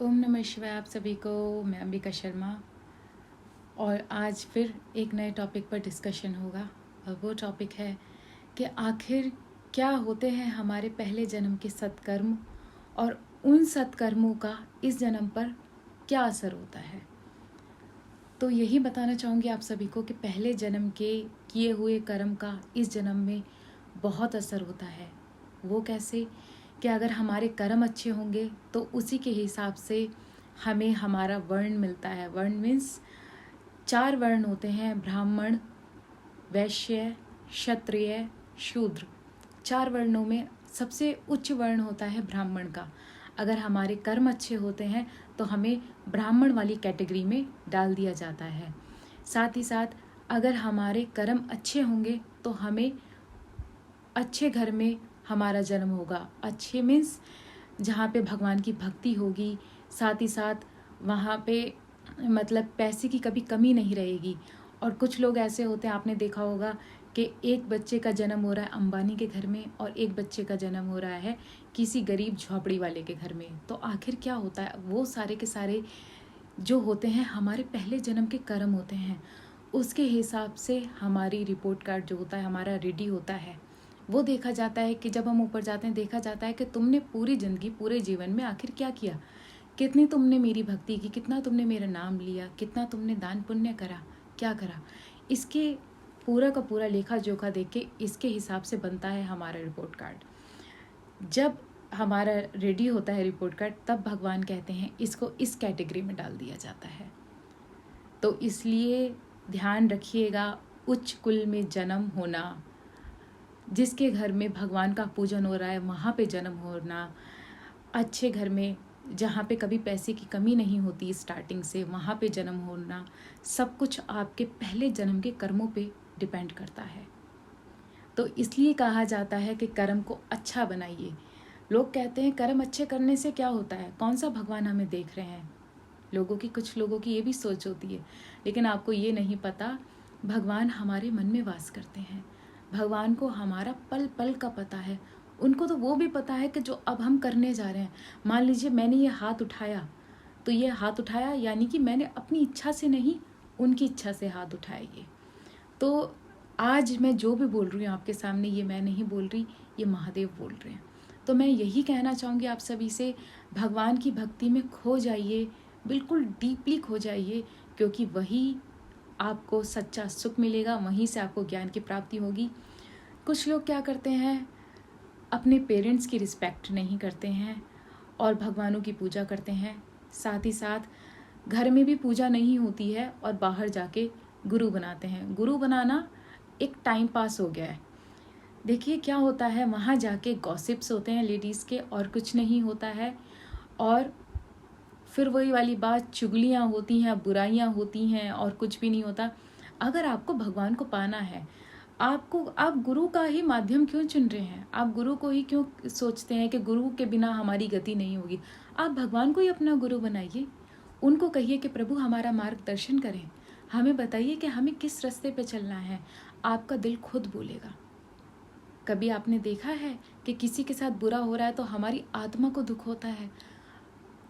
ओम नमः शिवाय। आप सभी को मैं अंबिका शर्मा और आज फिर एक नए टॉपिक पर डिस्कशन होगा। और वो टॉपिक है कि आखिर क्या होते हैं हमारे पहले जन्म के सत्कर्म और उन सत्कर्मों का इस जन्म पर क्या असर होता है। तो यही बताना चाहूँगी आप सभी को कि पहले जन्म के किए हुए कर्म का इस जन्म में बहुत असर होता है। वो कैसे कि अगर हमारे कर्म अच्छे होंगे तो उसी के हिसाब से हमें हमारा वर्ण मिलता है। वर्ण मीन्स 4 वर्ण होते हैं, ब्राह्मण, वैश्य, क्षत्रिय, शूद्र। 4 वर्णों में सबसे उच्च वर्ण होता है ब्राह्मण का। अगर हमारे कर्म अच्छे होते हैं तो हमें ब्राह्मण वाली कैटेगरी में डाल दिया जाता है। साथ ही साथ अगर हमारे कर्म अच्छे होंगे तो हमें अच्छे घर में हमारा जन्म होगा। अच्छे मीन्स जहाँ पे भगवान की भक्ति होगी, साथ ही साथ वहाँ पे मतलब पैसे की कभी कमी नहीं रहेगी। और कुछ लोग ऐसे होते हैं, आपने देखा होगा कि एक बच्चे का जन्म हो रहा है अंबानी के घर में और एक बच्चे का जन्म हो रहा है किसी गरीब झोपड़ी वाले के घर में। तो आखिर क्या होता है, वो सारे के सारे जो होते हैं हमारे पहले जन्म के कर्म होते हैं। उसके हिसाब से हमारी रिपोर्ट कार्ड जो होता है हमारा रेडी होता है। वो देखा जाता है कि जब हम ऊपर जाते हैं देखा जाता है कि तुमने पूरी ज़िंदगी पूरे जीवन में आखिर क्या किया, कितनी तुमने मेरी भक्ति की, कितना तुमने मेरा नाम लिया, कितना तुमने दान पुण्य करा, क्या करा। इसके पूरा का पूरा लेखा जोखा देख के इसके हिसाब से बनता है हमारा रिपोर्ट कार्ड। जब हमारा रेडी होता है रिपोर्ट कार्ड तब भगवान कहते हैं इसको इस कैटेगरी में डाल दिया जाता है। तो इसलिए ध्यान रखिएगा, उच्च कुल में जन्म होना, जिसके घर में भगवान का पूजन हो रहा है वहाँ पे जन्म होना, अच्छे घर में जहाँ पे कभी पैसे की कमी नहीं होती स्टार्टिंग से वहाँ पे जन्म होना, सब कुछ आपके पहले जन्म के कर्मों पे डिपेंड करता है। तो इसलिए कहा जाता है कि कर्म को अच्छा बनाइए। लोग कहते हैं कर्म अच्छे करने से क्या होता है, कौन सा भगवान हमें देख रहे हैं। कुछ लोगों की ये भी सोच होती है, लेकिन आपको ये नहीं पता भगवान हमारे मन में वास करते हैं। भगवान को हमारा पल पल का पता है। उनको तो वो भी पता है कि जो अब हम करने जा रहे हैं, मान लीजिए मैंने ये हाथ उठाया, तो ये हाथ उठाया यानी कि मैंने अपनी इच्छा से नहीं, उनकी इच्छा से हाथ उठाया। ये तो आज मैं जो भी बोल रही हूँ आपके सामने, ये मैं नहीं बोल रही, ये महादेव बोल रहे हैं। तो मैं यही कहना चाहूँगी आप सभी से, भगवान की भक्ति में खो जाइए, बिल्कुल डीपली खो जाइए, क्योंकि वही आपको सच्चा सुख मिलेगा, वहीं से आपको ज्ञान की प्राप्ति होगी। कुछ लोग क्या करते हैं, अपने पेरेंट्स की रिस्पेक्ट नहीं करते हैं और भगवानों की पूजा करते हैं। साथ ही साथ घर में भी पूजा नहीं होती है और बाहर जाके गुरु बनाते हैं। गुरु बनाना एक टाइम पास हो गया है। देखिए क्या होता है, वहाँ जाके गॉसिप्स होते हैं लेडीज़ के और कुछ नहीं होता है। और फिर वही वाली बात, चुगलियाँ होती हैं, बुराइयाँ होती हैं और कुछ भी नहीं होता। अगर आपको भगवान को पाना है, आप गुरु का ही माध्यम क्यों चुन रहे हैं? आप गुरु को ही क्यों सोचते हैं कि गुरु के बिना हमारी गति नहीं होगी? आप भगवान को ही अपना गुरु बनाइए। उनको कहिए कि प्रभु हमारा मार्गदर्शन करें, हमें बताइए कि हमें किस रास्ते पे चलना है। आपका दिल खुद बोलेगा। कभी आपने देखा है कि किसी के साथ बुरा हो रहा है तो हमारी आत्मा को दुख होता है?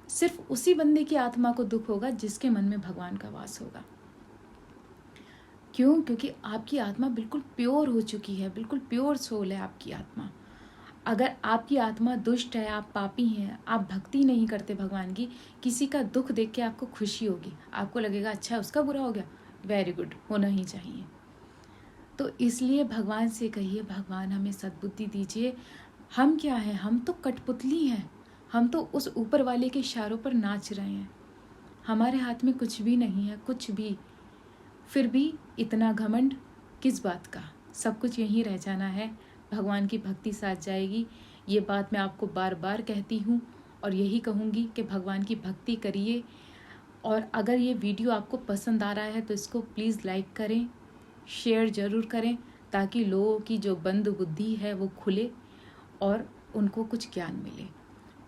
सिर्फ उसी बंदे की आत्मा को दुख होगा जिसके मन में भगवान का वास होगा। क्यों? क्योंकि आपकी आत्मा बिल्कुल प्योर हो चुकी है, बिल्कुल प्योर सोल है आपकी आत्मा। अगर आपकी आत्मा दुष्ट है, आप पापी हैं, आप भक्ति नहीं करते भगवान की, किसी का दुख देख के आपको खुशी होगी, आपको लगेगा अच्छा उसका बुरा हो गया, वेरी गुड, होना ही चाहिए। तो इसलिए भगवान से कहिए, भगवान हमें सद्बुद्धि दीजिए। हम क्या हैं, हम तो कठपुतली हैं, हम तो उस ऊपर वाले के इशारों पर नाच रहे हैं। हमारे हाथ में कुछ भी नहीं है, कुछ भी। फिर भी इतना घमंड किस बात का? सब कुछ यहीं रह जाना है, भगवान की भक्ति साथ जाएगी। ये बात मैं आपको बार बार कहती हूँ और यही कहूँगी कि भगवान की भक्ति करिए। और अगर ये वीडियो आपको पसंद आ रहा है तो इसको प्लीज़ लाइक करें, शेयर ज़रूर करें, ताकि लोगों की जो बंद बुद्धि है वो खुले और उनको कुछ ज्ञान मिले।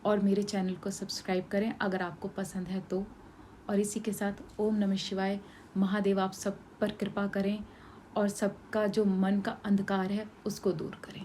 और मेरे चैनल को सब्सक्राइब करें अगर आपको पसंद है तो। और इसी के साथ ओम नमः शिवाय। महादेव आप सब पर कृपा करें और सबका जो मन का अंधकार है उसको दूर करें।